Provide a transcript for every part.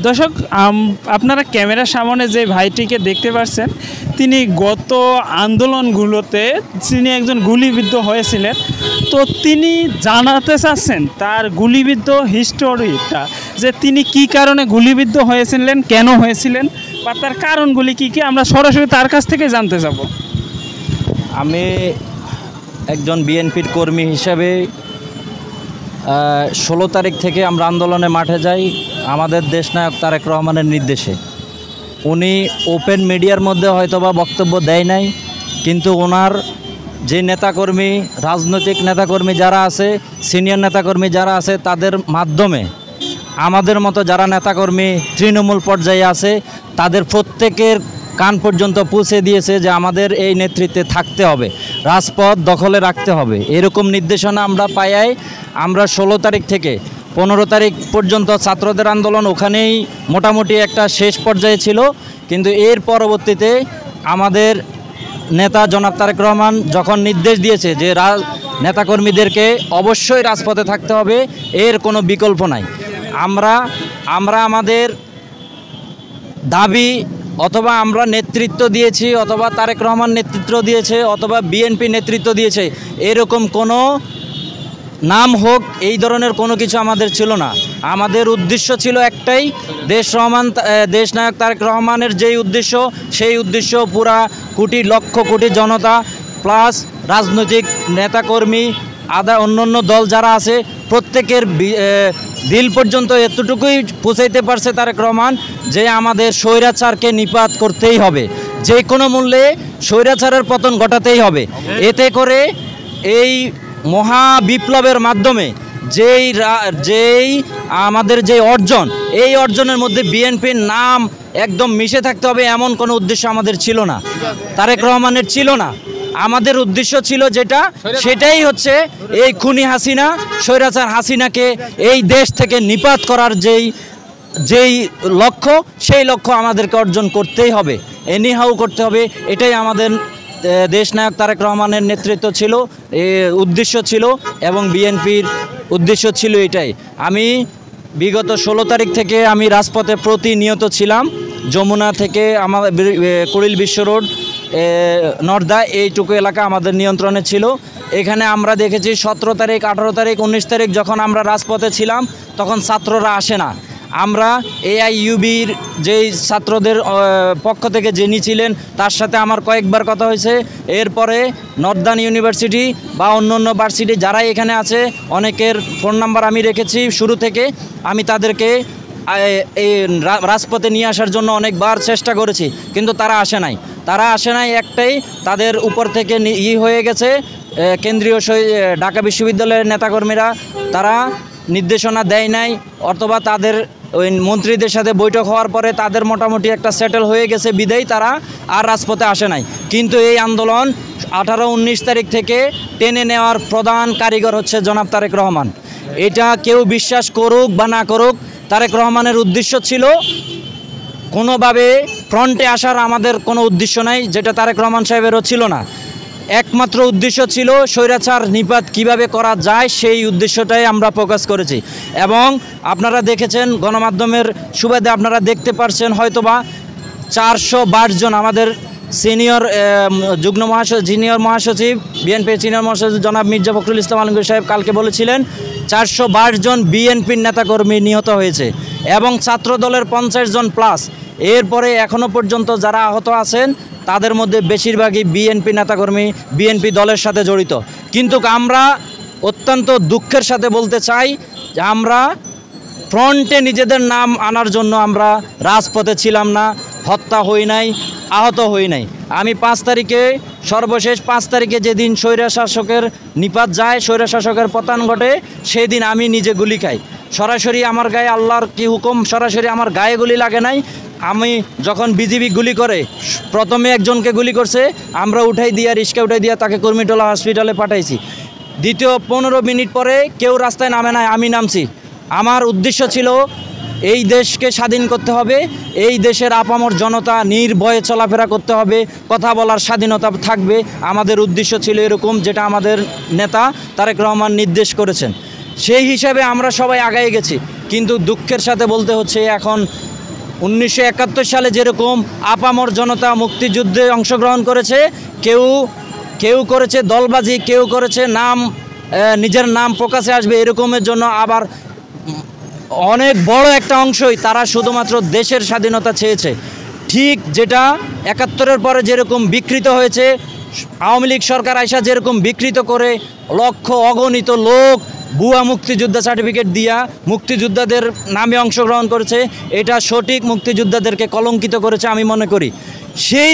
দর্শক আপনারা ক্যামেরার সামনে যে ভাইটিকে দেখতে পাচ্ছেন তিনি গত আন্দোলনগুলোতে তিনি একজন গুলিবিদ্ধ হয়েছিলেন। তো তিনি জানাতে চাচ্ছেন তার গুলিবিদ্ধ হিস্টোরিটা, যে তিনি কি কারণে গুলিবিদ্ধ হয়েছিলেন, কেন হয়েছিলেন বা তার কারণগুলি কী কী, আমরা সরাসরি তার কাছ থেকে জানতে যাব। আমি একজন বিএনপির কর্মী হিসেবে 16 তারিখ থেকে আমরা আন্দোলনে মাঠে যাই আমাদের দেশনায়ক তারেক রহমানের নির্দেশে। উনি ওপেন মিডিয়ার মধ্যে হয়তোবা বক্তব্য দেয় নাই, কিন্তু ওনার যে নেতাকর্মী, রাজনৈতিক নেতাকর্মী যারা আছে, সিনিয়র নেতাকর্মী যারা আছে, তাদের মাধ্যমে আমাদের মতো যারা নেতাকর্মী তৃণমূল পর্যায়ে আছে তাদের প্রত্যেকের কান পর্যন্ত পৌঁছে দিয়েছে যে আমাদের এই নেতৃত্বে থাকতে হবে, রাজপথ দখলে রাখতে হবে। এরকম নির্দেশনা আমরা পাই। আমরা 16 তারিখ থেকে 15 তারিখ পর্যন্ত ছাত্রদের আন্দোলন ওখানেই মোটামুটি একটা শেষ পর্যায়ে ছিল, কিন্তু এর পরবর্তীতে আমাদের নেতা জনাব তারেক রহমান যখন নির্দেশ দিয়েছে যে নেতাকর্মীদেরকে অবশ্যই রাজপথে থাকতে হবে, এর কোনো বিকল্প নাই। আমরা আমাদের দাবি অথবা আমরা নেতৃত্ব দিয়েছি, অথবা তারেক রহমান নেতৃত্ব দিয়েছে, অথবা বিএনপি নেতৃত্ব দিয়েছে, এরকম কোনো নাম হোক এই ধরনের কোনো কিছু আমাদের ছিল না। আমাদের উদ্দেশ্য ছিল একটাই, দেশনায়ক তারেক রহমানের যেই উদ্দেশ্য, সেই উদ্দেশ্য পুরা লক্ষ কোটি জনতা প্লাস রাজনৈতিক নেতাকর্মী অন্যান্য দল যারা আছে প্রত্যেকের দিল পর্যন্ত এতটুকুই পৌঁছাইতে পারছে তারেক রহমান যে আমাদের স্বৈরাচারকে নিপাত করতেই হবে, যে কোনো মূল্যে স্বৈরাচারের পতন ঘটাতেই হবে। এতে করে এই মহা বিপ্লবের মাধ্যমে যেই আমাদের যে অর্জন, এই অর্জনের মধ্যে বিএনপির নাম একদম মিশে থাকতে হবে এমন কোনো উদ্দেশ্য আমাদের ছিল না, তারেক রহমানের ছিল না। আমাদের উদ্দেশ্য ছিল যেটা, সেটাই হচ্ছে এই খুনি হাসিনা, স্বৈরাচার হাসিনাকে এই দেশ থেকে নিপাত করার যেই লক্ষ্য, সেই লক্ষ্য আমাদেরকে অর্জন করতেই হবে, এনিহাউ করতে হবে। এটাই আমাদের দেশনায়ক তারেক রহমানের নেতৃত্ব ছিল, উদ্দেশ্য ছিল, এবং বিএনপির উদ্দেশ্য ছিল এটাই। আমি বিগত 16 তারিখ থেকে আমি রাজপথে প্রতিনিয়ত ছিলাম। যমুনা থেকে আমাদের কুড়িল বিশ্ব রোড, নর্দা, এইটুকু এলাকা আমাদের নিয়ন্ত্রণে ছিল। এখানে আমরা দেখেছি 17 তারিখ, 18 তারিখ, 19 তারিখ যখন আমরা রাজপথে ছিলাম তখন ছাত্ররা আসে না। আমরা এআইইউবির যেই ছাত্রদের পক্ষ থেকে যিনি ছিলেন তার সাথে আমার কয়েকবার কথা হয়েছে। এরপরে নর্দার্ন ইউনিভার্সিটি বা অন্য ভার্সিটি যারা এখানে আছে অনেকের ফোন নাম্বার আমি রেখেছি শুরু থেকে। আমি তাদেরকে এই রাজপথে নিয়ে আসার জন্য অনেকবার চেষ্টা করেছি, কিন্তু তারা আসে নাই। একটাই, তাদের উপর থেকে হয়ে গেছে, কেন্দ্রীয় ঢাকা বিশ্ববিদ্যালয়ের নেতাকর্মীরা তারা নির্দেশনা দেয় নাই, অথবা তাদের ওই মন্ত্রীদের সাথে বৈঠক হওয়ার পরে তাদের মোটামুটি একটা সেটেল হয়ে গেছে বিদেয় তারা আর রাজপথে আসে নাই। কিন্তু এই আন্দোলন 18-19 তারিখ থেকে টেনে নেওয়ার প্রধান কারিগর হচ্ছে জনাব তারেক রহমান। এটা কেউ বিশ্বাস করুক বা না করুক, তারেক রহমানের উদ্দেশ্য ছিল কোনোভাবে ফ্রন্টে আসার আমাদের কোনো উদ্দেশ্য নাই, যেটা তারেক রহমান সাহেবেরও ছিল না। একমাত্র উদ্দেশ্য ছিল স্বৈরাচার নিপাত কিভাবে করা যায়, সেই উদ্দেশ্যটাই আমরা ফোকাস করেছি। এবং আপনারা দেখেছেন গণমাধ্যমের সুবাদে আপনারা দেখতে পারছেন হয়তোবা 422 জন আমাদের সিনিয়র সিনিয়র মহাসচিব, বিএনপির সিনিয়র মহাসচিব জনাব মির্জা ফখরুল ইসলাম আলমগীর সাহেব কালকে বলেছিলেন 422 জন বিএনপির নেতাকর্মী নিহত হয়েছে এবং ছাত্র দলের 50 জন প্লাস। এরপরে এখনও পর্যন্ত যারা আহত আছেন তাদের মধ্যে বেশিরভাগই বিএনপি নেতাকর্মী, বিএনপি দলের সাথে জড়িত। কিন্তু আমরা অত্যন্ত দুঃখের সাথে বলতে চাই যে আমরা ফ্রন্টে নিজেদের নাম আনার জন্য আমরা রাজপথে ছিলাম না, হত্যা হই নাই, আহত হই নাই। আমি 5 তারিখে, সর্বশেষ 5 তারিখে যেদিন স্বৈরশাসকের নিপাত যায়, স্বৈরশাসকের পতন ঘটে, সেই দিন আমি নিজে গুলি খাই। সরাসরি আমার গায়ে, আল্লাহর কি হুকুম, সরাসরি আমার গায়ে গুলি লাগে নাই। আমি যখন বিজিবি গুলি করে, প্রথমে একজনকে গুলি করছে, আমরা রিস্কা উঠাই দিয়া তাকে কুর্মিটোলা হসপিটালে পাঠাইছি। দ্বিতীয় 15 মিনিট পরে কেউ রাস্তায় নামে নাই, আমি নামছি। আমার উদ্দেশ্য ছিল এই দেশকে স্বাধীন করতে হবে, এই দেশের আপামর জনতা নির্ভয়ে চলাফেরা করতে হবে, কথা বলার স্বাধীনতা থাকবে। আমাদের উদ্দেশ্য ছিল এরকম, যেটা আমাদের নেতা তারেক রহমান নির্দেশ করেছেন। সেই হিসাবে আমরা সবাই আগায় গেছি। কিন্তু দুঃখের সাথে বলতে হচ্ছে এখন 1971 সালে যেরকম আপামর জনতা মুক্তিযুদ্ধে অংশগ্রহণ করেছে, কেউ করেছে দলবাজি, কেউ করেছে নিজের নাম প্রকাশে আসবে এরকমের জন্য, আবার অনেক বড় একটা অংশই তারা শুধুমাত্র দেশের স্বাধীনতা চেয়েছে। ঠিক যেটা 71-এর পরে যেরকম বিকৃত হয়েছে, আওয়ামী লীগ সরকার আইসা যেরকম বিকৃত করে লক্ষ অগণিত লোক ভুয়া মুক্তিযোদ্ধা সার্টিফিকেট দিয়া মুক্তিযোদ্ধাদের নামে অংশগ্রহণ করেছে, এটা সঠিক মুক্তিযোদ্ধাদেরকে কলঙ্কিত করেছে আমি মনে করি। সেই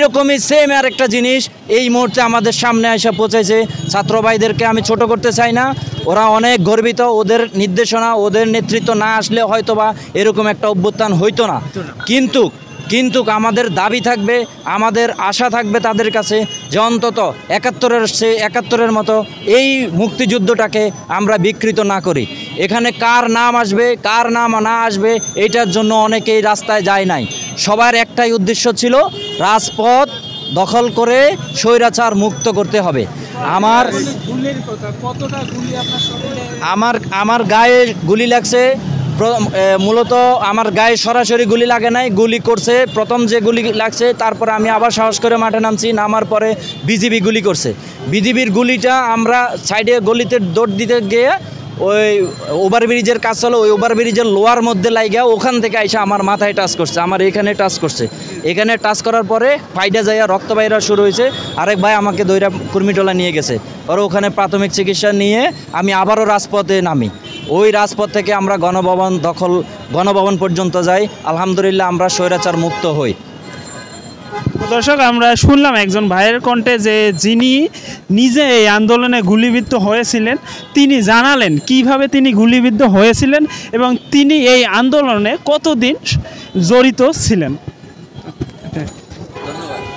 রকমই সেম আর একটা জিনিস এই মুহূর্তে আমাদের সামনে এসে পৌঁছেছে। ছাত্র ভাইদেরকে আমি ছোট করতে চাই না, ওরা অনেক গর্বিত, ওদের নির্দেশনা ওদের নেতৃত্ব না আসলে হয়তোবা এরকম একটা অভ্যুত্থান হইতো না। কিন্তু আমাদের দাবি থাকবে, আমাদের আশা থাকবে তাদের কাছে যে অন্তত 71-এর মতো এই মুক্তিযুদ্ধটাকে আমরা বিকৃত না করি। এখানে কার নাম আসবে কার নাম না আসবে এটার জন্য অনেকেই রাস্তায় যায় নাই। সবার একটাই উদ্দেশ্য ছিল রাজপথ দখল করে স্বৈরাচার মুক্ত করতে হবে। আমার গায়ে গুলি লাগছে, মূলত আমার গায়ে সরাসরি গুলি লাগে নাই, গুলি করছে প্রথম যে গুলি লাগছে, তারপরে আমি আবার সাহস করে মাঠে নামছি, নামার পরে বিজিবি গুলি করছে। বিজিবির গুলিটা আমরা সাইডে গলিতে দৌড় দিতে গিয়ে ওই ওভারব্রিজের কাজ চলো, ওই ওভারব্রিজের লোয়ার মধ্যে লাগিয়ে ওখান থেকে আইসা আমার মাথায় টাচ করছে, আমার এখানে টাচ করছে। এখানে টাচ করার পরে ফাইডা যাইয়া রক্ত বাইরা শুরু হয়েছে। আরেক ভাই আমাকে দইরা কুর্মিটোলা নিয়ে গেছে, ওরা ওখানে প্রাথমিক চিকিৎসা নিয়ে আমি আবারও রাজপথে নামি। ওই রাজপথ থেকে আমরা গণভবন পর্যন্ত যাই। আলহামদুলিল্লাহ আমরা স্বৈরাচার মুক্ত হই। দর্শক, আমরা শুনলাম একজন ভাইয়ের কণ্ঠে যে যিনি নিজে এই আন্দোলনে গুলিবিদ্ধ হয়েছিলেন, তিনি জানালেন কিভাবে তিনি গুলিবিদ্ধ হয়েছিলেন এবং তিনি এই আন্দোলনে কতদিন জড়িত ছিলেন।